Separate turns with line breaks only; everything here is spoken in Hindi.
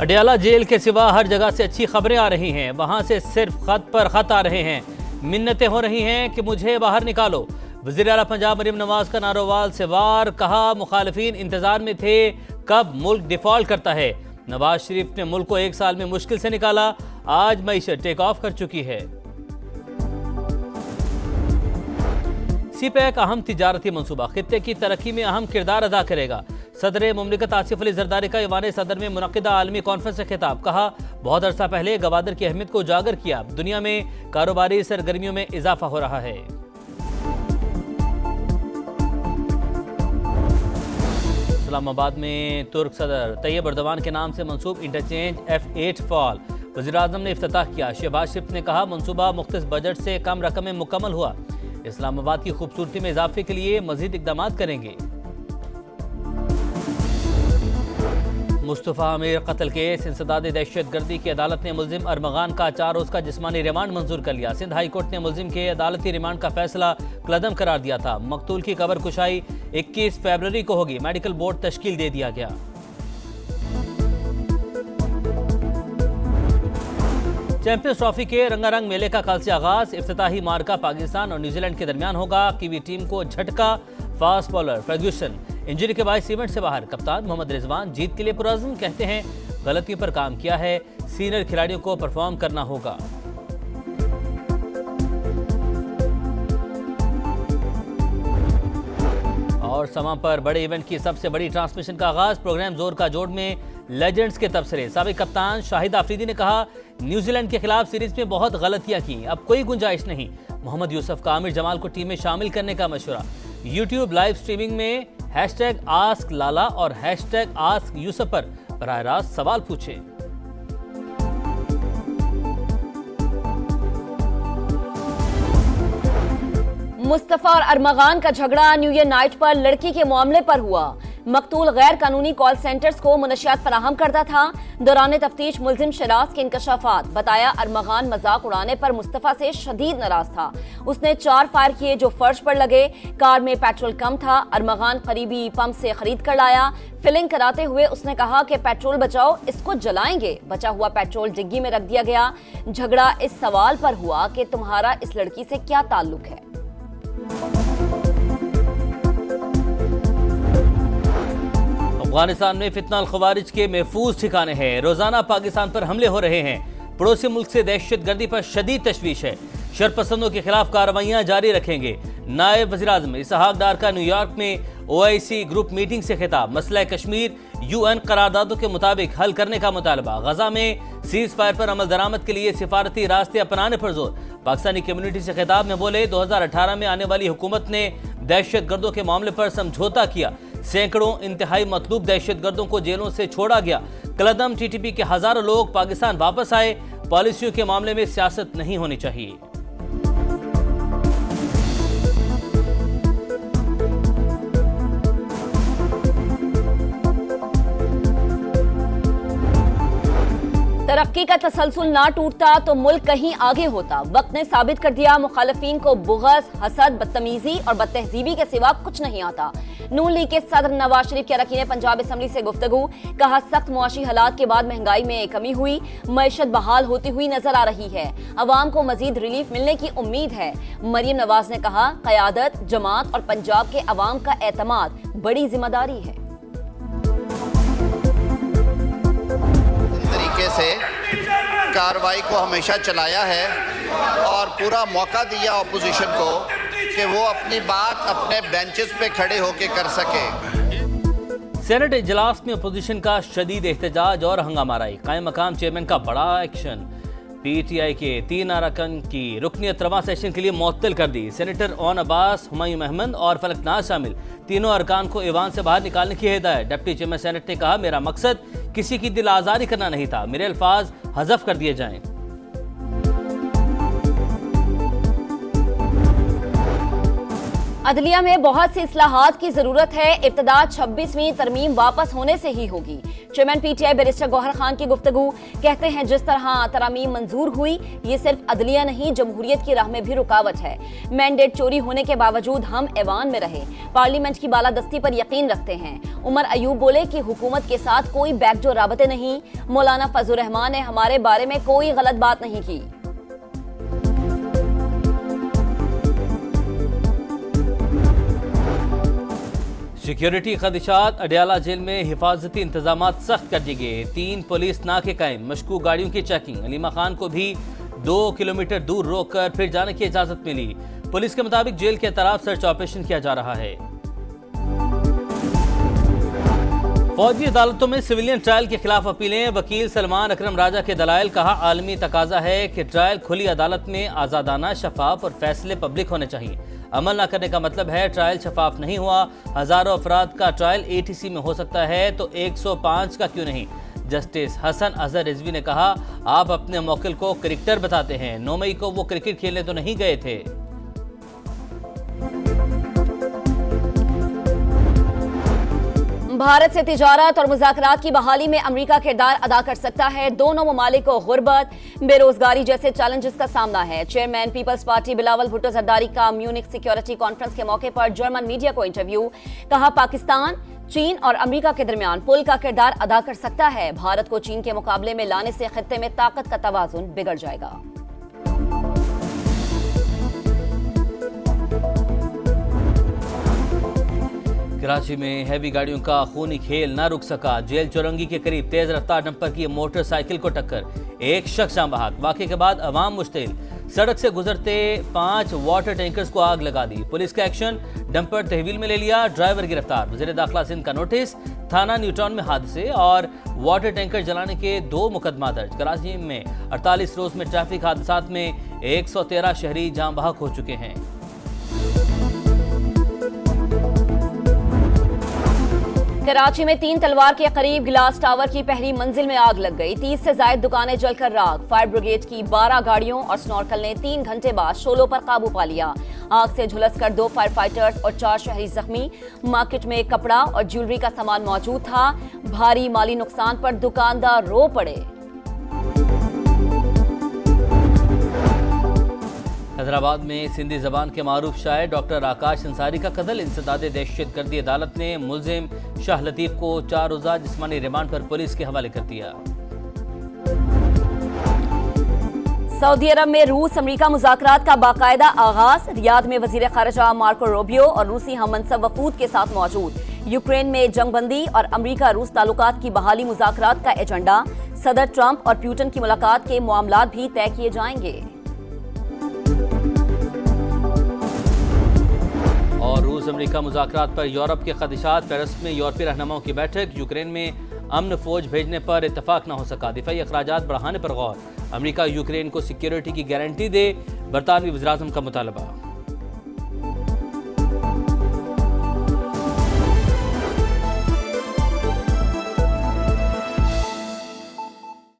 अडयाला जेल के सिवा हर जगह से अच्छी खबरें आ रही हैं। वहां से सिर्फ खत पर खत आ रहे हैं। मिन्नतें हो रही हैं कि मुझे बाहर निकालो। वज़ीर आला पंजाब मरीम नवाज का नारोवाल से वार, कहा मुखालिफिन इंतजार में थे कब मुल्क डिफॉल्ट करता है। नवाज शरीफ ने मुल्क को 1 साल में मुश्किल से निकाला, आज मईशत टेक ऑफ कर चुकी है। सीपैक अहम तिजारती मनसूबा खित्ते की तरक्की में अहम किरदार अदा करेगा। सदर मुमलिकत आसिफ अली जरदारी का ईवान सदर में मुनक़िदा आलमी कॉन्फ्रेंस से खिताब, कहा बहुत अरसा पहले गवादर की अहमियत को उजागर किया। दुनिया में कारोबारी सरगर्मियों में इजाफा हो रहा है। इस्लामाबाद में तुर्क सदर तैयब एर्दोगान के नाम से मंसूब इंटरचेंज F8 फॉल, वज़ीर आज़म ने इफ्तिताह किया। शहबाज शरीफ ने कहा मनसूबा मुख्तस बजट से कम रकम में मुकम्मल हुआ। इस्लामाबाद की खूबसूरती में इजाफे के लिए मजीद इकदाम करेंगे। मुस्तफ़ा आमिर कत्ल केस इंसदाद दहशतगर्दी की अदालत ने मुल्जिम अरमगान का 4 रोज़ का जिस्मानी रिमांड मंजूर कर लिया। सिंध हाई कोर्ट ने मुल्जिम के अदालती रिमांड का फैसला कलअदम करार दिया था। मकतूल की कबर कुशाई 21 फरवरी को होगी। मेडिकल बोर्ड तश्कील दे दिया गया। चैंपियंस ट्रॉफी के रंगारंग मेले का कल से आगाज। इफ्तिताही मार्का पाकिस्तान और न्यूजीलैंड के दरमियान होगा। कीवी टीम को झटका। फास्ट बॉलर फर्ग्यूसन इंजरी के बाद इवेंट से बाहर। कप्तान मोहम्मद रिजवान जीत के लिए पुरअज़्म, कहते हैं गलतियों पर काम किया है, सीनियर खिलाड़ियों को परफॉर्म करना होगा। और समा पर बड़े इवेंट की सबसे बड़ी ट्रांसमिशन का आगाज। प्रोग्राम जोर का जोड़ में लेजेंड्स के तबसरे। साबिक कप्तान शाहिद आफरीदी ने कहा न्यूजीलैंड के खिलाफ सीरीज में बहुत गलतियां की, अब कोई गुंजाइश नहीं। मोहम्मद यूसुफ का आमिर जमाल को टीम में शामिल करने का मशवरा। यूट्यूब लाइव स्ट्रीमिंग में #आस्क लाला और #आस्क यूसुफ पर बराह रास्त सवाल पूछें।
मुस्तफा और अरमगान का झगड़ा न्यू ईयर नाइट पर लड़की के मामले पर हुआ। मकतूल गैर कानूनी कॉल सेंटर्स को मुनशियात फराहम करता था। दौरान तफ्तीश मुल्जिम शराज के इंकशाफात। बताया अरमगान मजाक उड़ाने पर मुस्तफा से शदीद नाराज था। उसने 4 फायर किए जो फर्श पर लगे। कार में पेट्रोल कम था। अरमगान करीबी पंप से खरीद कर लाया। फिलिंग कराते हुए उसने कहा कि पेट्रोल बचाओ, इसको जलाएंगे। बचा हुआ पेट्रोल डिग्गी में रख दिया गया। झगड़ा इस सवाल पर हुआ कि तुम्हारा इस लड़की से क्या ताल्लुक है।
अफगानिस्तान में फितना खवारिज के महफूज ठिकाने हैं। रोजाना पाकिस्तान पर हमले हो रहे हैं। पड़ोसी मुल्क से दहशतगर्दी पर शदीद तशवीश है। शरपसंदों के खिलाफ कार्रवाइयां जारी रखेंगे। नायब वज़ीर आज़म इसहाक डार का न्यूयॉर्क में OIC ग्रुप मीटिंग से खिताब। मसला कश्मीर UN करारदादों के मुताबिक हल करने का मुतालबा। गजा में सीज फायर पर अमल दरामद के लिए सिफारती रास्ते अपनाने पर जोर। पाकिस्तानी कम्युनिटी से खिताब में बोले 2018 में आने वाली हुकूमत ने दहशतगर्दों के मामले पर समझौता किया। सैकड़ों इंतहाई मतलूब दहशतगर्दों को जेलों से छोड़ा गया। कलअदम TTP के हजारों लोग पाकिस्तान वापस आए। पॉलिसियों के मामले में सियासत नहीं होनी चाहिए।
तरक्की का तसलसल ना टूटता तो मुल्क कहीं आगे होता। वक्त ने साबित कर दिया मुखालिफिन को बुग़्ज़, हसद, बदतमीजी और बदतहजीबी के सिवा कुछ नहीं आता। नून लीग के सदर नवाज शरीफ के अरकान पंजाब असम्बली से गुफ्तगू। कहा सख्त मुआशी हालात के बाद महंगाई में कमी हुई। मईशत बहाल होती हुई नजर आ रही है। अवाम को मजीद रिलीफ मिलने की उम्मीद है। मरीम नवाज ने कहा क़यादत, जमात और पंजाब के अवाम का एतमाद बड़ी जिम्मेदारी है।
से कार्रवाई को हमेशा चलाया है और पूरा मौका दिया अपोजिशन को कि वो अपनी बात अपने बेंचेस पे खड़े होकर कर सके।
सेनेट इजलास में अपोजिशन का शदीद एहतजाज और हंगामा राई। कायम मकाम चेयरमैन का बड़ा एक्शन। PTI के 3 अरकान की रुकनियत रवां सेशन के लिए मुअत्तल कर दी। सेनेटर ओन अब्बास, हुमायूं अहमद और फलकनाज शामिल तीनों अरकान को ईवान से बाहर निकालने की हिदायत। डिप्टी चेयरमैन सेनेट ने कहा मेरा मकसद किसी की दिल आज़ारी करना नहीं था, मेरे अल्फाज हज़फ कर दिए जाएं।
अदलिया में बहुत सी इस्लाहात की जरूरत है। इब्तिदा 26वीं तरमीम वापस होने से ही होगी। चेयरमैन पीटीआई बैरिस्टर गौहर खान की गुफ्तगू। कहते हैं जिस तरह तरमीम मंजूर हुई ये सिर्फ अदलिया नहीं जमहूरियत की राह में भी रुकावट है। मैंडेट चोरी होने के बावजूद हम ऐवान में रहे, पार्लियामेंट की बालादस्ती पर यकीन रखते हैं। उमर अयूब बोले कि हुकूमत के साथ कोई बैकडोर राबते नहीं। मौलाना फजल रहमान ने हमारे बारे में कोई गलत बात नहीं की।
सिक्योरिटी खदशात। अडयाला जेल में हिफाजती इंतजाम सख्त कर दिए गए। 3 पुलिस नाके कायम, मशकूक गाड़ियों की चेकिंग। अलीमा खान को भी 2 किलोमीटर दूर रोककर फिर जाने की इजाजत मिली। पुलिस के मुताबिक जेल के तरफ सर्च ऑपरेशन किया जा रहा है। फौजी अदालतों में सिविलियन ट्रायल के खिलाफ अपीलें। वकील सलमान अकरम राजा के दलाइल। कहा आलमी तकाजा है कि ट्रायल खुली अदालत में आजादाना, शफाफ और फैसले पब्लिक होने चाहिए। अमल न करने का मतलब है ट्रायल शफाफ नहीं हुआ। हजारों अफराद का ट्रायल एटीसी में हो सकता है तो 105 का क्यों नहीं। जस्टिस हसन अजहर रिजवी ने कहा आप अपने मौकिल को क्रिकेटर बताते हैं, 9 मई को वो क्रिकेट खेलने तो नहीं गए थे।
भारत से तिजारत और मुज़ाकरात की बहाली में अमेरिका किरदार अदा कर सकता है। दोनों ममालिक को गुर्बत, बेरोजगारी जैसे चैलेंजेस का सामना है। चेयरमैन पीपल्स पार्टी बिलावल भुट्टो जरदारी का म्यूनिख सिक्योरिटी कॉन्फ्रेंस के मौके पर जर्मन मीडिया को इंटरव्यू। कहा पाकिस्तान, चीन और अमेरिका के दरमियान पुल का किरदार अदा कर सकता है। भारत को चीन के मुकाबले में लाने से खित्ते में ताकत का तवाजुन बिगड़ जाएगा।
कराची में हैवी गाड़ियों का खूनी खेल ना रुक सका। जेल चौरंगी के करीब तेज रफ्तार डंपर की मोटरसाइकिल को टक्कर, एक शख्स जान बहक। वाक़े के बाद अवाम मुश्तिल, सड़क से गुजरते 5 वाटर टैंकर्स को आग लगा दी। पुलिस का एक्शन, डंपर तहवील में ले लिया, ड्राइवर गिरफ्तार। वज़ीर दाखिला सिंध का नोटिस। थाना न्यूटाउन में हादसे और वाटर टैंकर जलाने के 2 मुकदमा दर्ज। कराची में 48 रोज में ट्रैफिक हादसात में 113 शहरी जान बहक हो चुके हैं।
कराची में 3 तलवार के करीब गिलास टावर की पहली मंजिल में आग लग गई। 30 से ज्यादा दुकानें जलकर राख। फायर ब्रिगेड की 12 गाड़ियों और स्नॉर्कल ने 3 घंटे बाद शोलों पर काबू पा लिया। आग से झुलसकर 2 फायर फाइटर्स और 4 शहरी जख्मी। मार्केट में कपड़ा और ज्वेलरी का सामान मौजूद था। भारी माली नुकसान पर दुकानदार रो पड़े।
हैदराबाद में सिंधी जबान के मारूफ शायर डॉक्टर आकाश अंसारी का कत्ल। इंसदाद दहशतगर्दी अदालत ने मुलजिम शाह लतीफ को 4 रोज़ा जिस्मानी रिमांड पर पुलिस के हवाले कर दिया।
सऊदी अरब में रूस अमेरिका मुज़ाकरात का बाकायदा आगाज। रियाद में वजीर खारजा मार्को रूबियो और रूसी हम मनसब वफूद के साथ मौजूद। यूक्रेन में जंगबंदी और अमेरिका रूस ताल्लुकात की बहाली मुज़ाकरात का एजेंडा। सदर ट्रंप और प्यूटन की मुलाकात के मामलात भी तय किए जाएंगे।
और रूस अमेरिका मुज़ाकरात पर यूरोप के खदशात। पेरिस में यूरोपीय रहनुमाओं की बैठक। यूक्रेन में अमन फौज भेजने पर इत्तफाक न हो सका। दिफाई अखराजात बढ़ाने पर गौर। अमेरिका यूक्रेन को सिक्योरिटी की गारंटी दे, बरतानवी वज़ीर आज़म का मुतालबा।